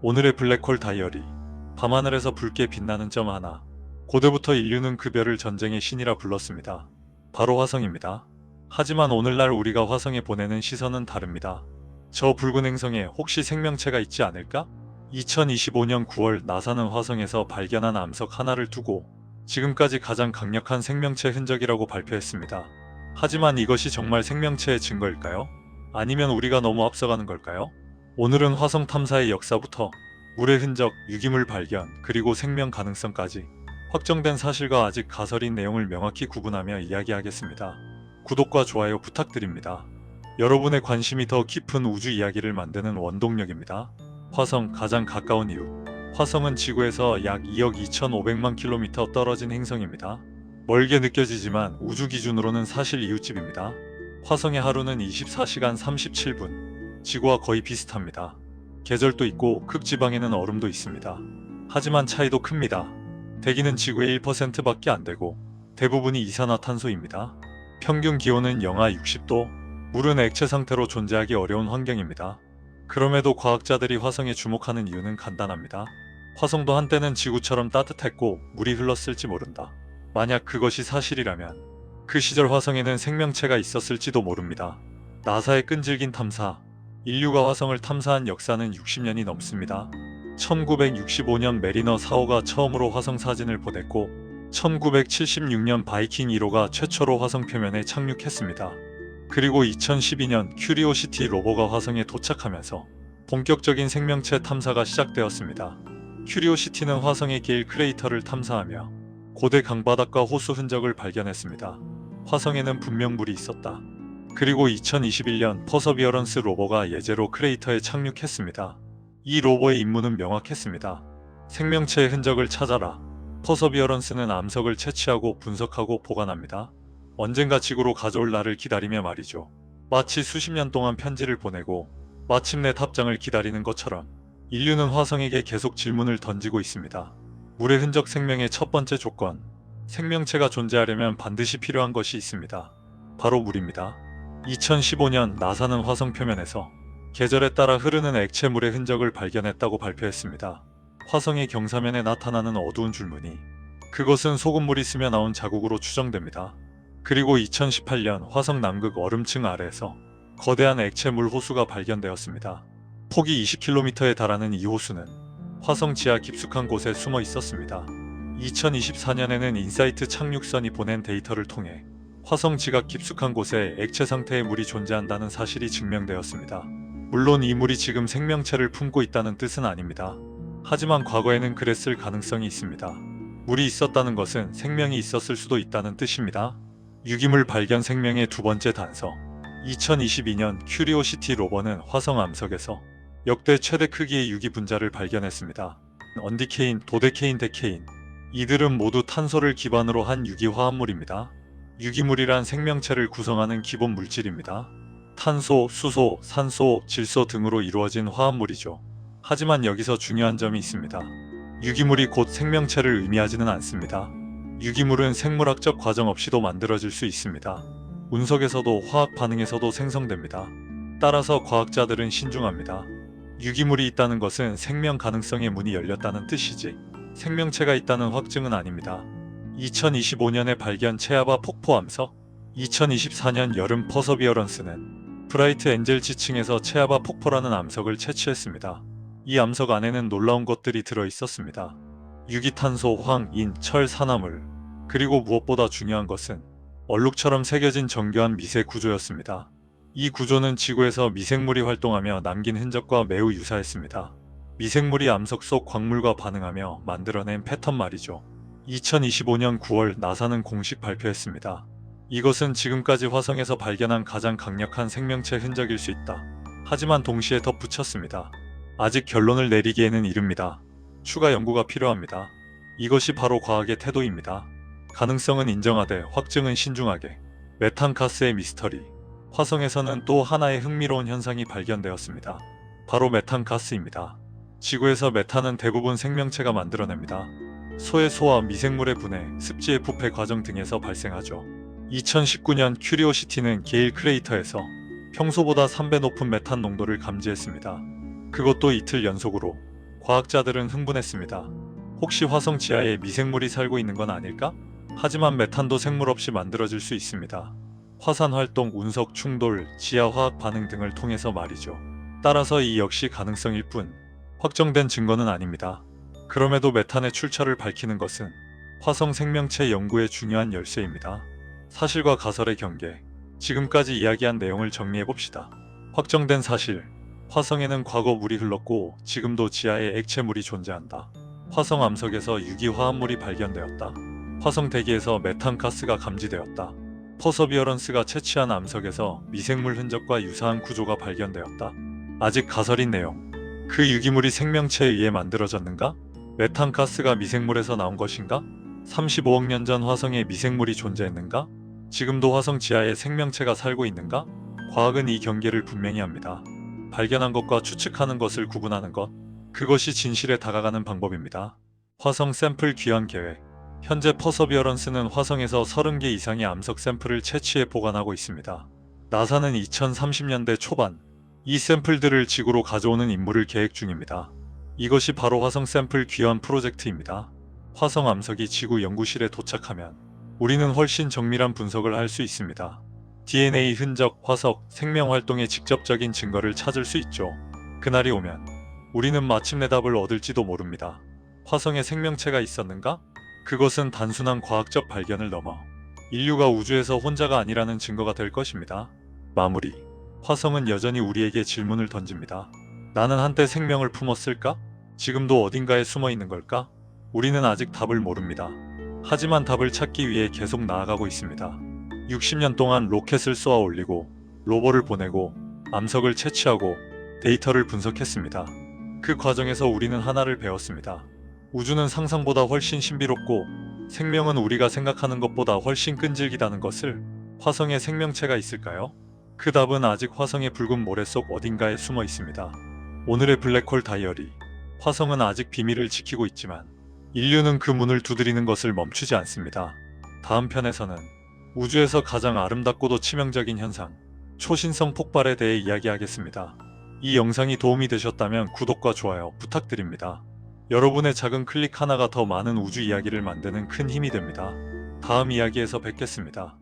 오늘의 블랙홀 다이어리. 밤하늘에서 붉게 빛나는 점 하나. 고대부터 인류는 그 별을 전쟁의 신이라 불렀습니다. 바로 화성입니다. 하지만 오늘날 우리가 화성에 보내는 시선은 다릅니다. 저 붉은 행성에 혹시 생명체가 있지 않을까? 2025년 9월 나사는 화성에서 발견한 암석 하나를 두고 지금까지 가장 강력한 생명체 흔적이라고 발표했습니다. 하지만 이것이 정말 생명체의 증거일까요? 아니면 우리가 너무 앞서가는 걸까요? 오늘은 화성 탐사의 역사부터 물의 흔적, 유기물 발견, 그리고 생명 가능성까지 확정된 사실과 아직 가설인 내용을 명확히 구분하며 이야기하겠습니다. 구독과 좋아요 부탁드립니다. 여러분의 관심이 더 깊은 우주 이야기를 만드는 원동력입니다. 화성 가장 가까운 이유. 화성은 지구에서 약 2억 2,500만 킬로미터 떨어진 행성입니다. 멀게 느껴지지만 우주 기준으로는 사실 이웃집입니다. 화성의 하루는 24시간 37분, 지구와 거의 비슷합니다. 계절도 있고 극지방에는 얼음도 있습니다. 하지만 차이도 큽니다. 대기는 지구의 1%밖에 안 되고 대부분이 이산화탄소입니다. 평균 기온은 영하 60도, 물은 액체 상태로 존재하기 어려운 환경입니다. 그럼에도 과학자들이 화성에 주목하는 이유는 간단합니다. 화성도 한때는 지구처럼 따뜻했고 물이 흘렀을지 모른다. 만약 그것이 사실이라면 그 시절 화성에는 생명체가 있었을지도 모릅니다. 나사의 끈질긴 탐사. 인류가 화성을 탐사한 역사는 60년이 넘습니다. 1965년 메리너 4호가 처음으로 화성 사진을 보냈고 1976년 바이킹 1호가 최초로 화성 표면에 착륙했습니다. 그리고 2012년 큐리오시티 로버가 화성에 도착하면서 본격적인 생명체 탐사가 시작되었습니다. 큐리오시티는 화성의 게일 크레이터를 탐사하며 고대 강바닥과 호수 흔적을 발견했습니다. 화성에는 분명 물이 있었다. 그리고 2021년 퍼서비어런스 로버가 예제로 크레이터에 착륙했습니다. 이 로버의 임무는 명확했습니다. 생명체의 흔적을 찾아라. 퍼서비어런스는 암석을 채취하고 분석하고 보관합니다. 언젠가 지구로 가져올 날을 기다리며 말이죠. 마치 수십 년 동안 편지를 보내고 마침내 답장을 기다리는 것처럼 인류는 화성에게 계속 질문을 던지고 있습니다. 물의 흔적 생명의 첫 번째 조건. 생명체가 존재하려면 반드시 필요한 것이 있습니다. 바로 물입니다. 2015년 나사는 화성 표면에서 계절에 따라 흐르는 액체물의 흔적을 발견했다고 발표했습니다. 화성의 경사면에 나타나는 어두운 줄무늬. 그것은 소금물이 스며 나온 자국으로 추정됩니다. 그리고 2018년 화성 남극 얼음층 아래에서 거대한 액체물 호수가 발견되었습니다. 폭이 20km에 달하는 이 호수는 화성 지하 깊숙한 곳에 숨어 있었습니다. 2024년에는 인사이트 착륙선이 보낸 데이터를 통해 화성 지각 깊숙한 곳에 액체 상태의 물이 존재한다는 사실이 증명되었습니다. 물론 이 물이 지금 생명체를 품고 있다는 뜻은 아닙니다. 하지만 과거에는 그랬을 가능성이 있습니다. 물이 있었다는 것은 생명이 있었을 수도 있다는 뜻입니다. 유기물 발견 생명의 두 번째 단서. 2022년 큐리오시티 로버는 화성 암석에서 역대 최대 크기의 유기 분자를 발견했습니다. 언디케인, 도데케인, 데케인. 이들은 모두 탄소를 기반으로 한 유기 화합물입니다. 유기물이란 생명체를 구성하는 기본 물질입니다. 탄소, 수소, 산소, 질소 등으로 이루어진 화합물이죠. 하지만 여기서 중요한 점이 있습니다. 유기물이 곧 생명체를 의미하지는 않습니다. 유기물은 생물학적 과정 없이도 만들어질 수 있습니다. 운석에서도 화학 반응에서도 생성됩니다. 따라서 과학자들은 신중합니다. 유기물이 있다는 것은 생명 가능성의 문이 열렸다는 뜻이지 생명체가 있다는 확증은 아닙니다. 2025년에 발견 체아바 폭포 암석. 2024년 여름 퍼서비어런스는 브라이트 엔젤 지층에서 체아바 폭포라는 암석을 채취했습니다. 이 암석 안에는 놀라운 것들이 들어 있었습니다. 유기탄소, 황, 인, 철, 산화물. 그리고 무엇보다 중요한 것은 얼룩처럼 새겨진 정교한 미세 구조였습니다. 이 구조는 지구에서 미생물이 활동하며 남긴 흔적과 매우 유사했습니다. 미생물이 암석 속 광물과 반응하며 만들어낸 패턴 말이죠. 2025년 9월 나사는 공식 발표했습니다. 이것은 지금까지 화성에서 발견한 가장 강력한 생명체 흔적일 수 있다. 하지만 동시에 덧붙였습니다. 아직 결론을 내리기에는 이릅니다. 추가 연구가 필요합니다. 이것이 바로 과학의 태도입니다. 가능성은 인정하되 확증은 신중하게. 메탄가스의 미스터리. 화성에서는 또 하나의 흥미로운 현상이 발견되었습니다. 바로 메탄가스입니다. 지구에서 메탄은 대부분 생명체가 만들어냅니다. 소의 소화, 미생물의 분해, 습지의 부패 과정 등에서 발생하죠. 2019년 큐리오시티는 게일 크레이터에서 평소보다 3배 높은 메탄 농도를 감지했습니다. 그것도 이틀 연속으로. 과학자들은 흥분했습니다. 혹시 화성 지하에 미생물이 살고 있는 건 아닐까? 하지만 메탄도 생물 없이 만들어질 수 있습니다. 화산 활동, 운석 충돌, 지하 화학 반응 등을 통해서 말이죠. 따라서 이 역시 가능성일 뿐 확정된 증거는 아닙니다. 그럼에도 메탄의 출처를 밝히는 것은 화성 생명체 연구의 중요한 열쇠입니다. 사실과 가설의 경계. 지금까지 이야기한 내용을 정리해봅시다. 확정된 사실. 화성에는 과거 물이 흘렀고 지금도 지하에 액체물이 존재한다. 화성 암석에서 유기화합물이 발견되었다. 화성 대기에서 메탄가스가 감지되었다. 퍼서비어런스가 채취한 암석에서 미생물 흔적과 유사한 구조가 발견되었다. 아직 가설인 내용. 그 유기물이 생명체에 의해 만들어졌는가? 메탄가스가 미생물에서 나온 것인가? 35억 년 전 화성에 미생물이 존재했는가? 지금도 화성 지하에 생명체가 살고 있는가? 과학은 이 경계를 분명히 합니다. 발견한 것과 추측하는 것을 구분하는 것. 그것이 진실에 다가가는 방법입니다. 화성 샘플 귀환 계획. 현재 퍼서비어런스는 화성에서 30개 이상의 암석 샘플을 채취해 보관하고 있습니다. 나사는 2030년대 초반 이 샘플들을 지구로 가져오는 임무를 계획 중입니다. 이것이 바로 화성 샘플 귀환 프로젝트입니다. 화성 암석이 지구 연구실에 도착하면 우리는 훨씬 정밀한 분석을 할 수 있습니다. DNA 흔적, 화석, 생명 활동의 직접적인 증거를 찾을 수 있죠. 그날이 오면 우리는 마침내 답을 얻을지도 모릅니다. 화성에 생명체가 있었는가? 그것은 단순한 과학적 발견을 넘어 인류가 우주에서 혼자가 아니라는 증거가 될 것입니다. 마무리. 화성은 여전히 우리에게 질문을 던집니다. 나는 한때 생명을 품었을까? 지금도 어딘가에 숨어 있는 걸까? 우리는 아직 답을 모릅니다. 하지만 답을 찾기 위해 계속 나아가고 있습니다. 60년 동안 로켓을 쏘아 올리고 로버를 보내고 암석을 채취하고 데이터를 분석했습니다. 그 과정에서 우리는 하나를 배웠습니다. 우주는 상상보다 훨씬 신비롭고 생명은 우리가 생각하는 것보다 훨씬 끈질기다는 것을. 화성에 생명체가 있을까요? 그 답은 아직 화성의 붉은 모래 속 어딘가에 숨어 있습니다. 오늘의 블랙홀 다이어리. 화성은 아직 비밀을 지키고 있지만 인류는 그 문을 두드리는 것을 멈추지 않습니다. 다음 편에서는 우주에서 가장 아름답고도 치명적인 현상, 초신성 폭발에 대해 이야기하겠습니다. 이 영상이 도움이 되셨다면 구독과 좋아요 부탁드립니다. 여러분의 작은 클릭 하나가 더 많은 우주 이야기를 만드는 큰 힘이 됩니다. 다음 이야기에서 뵙겠습니다.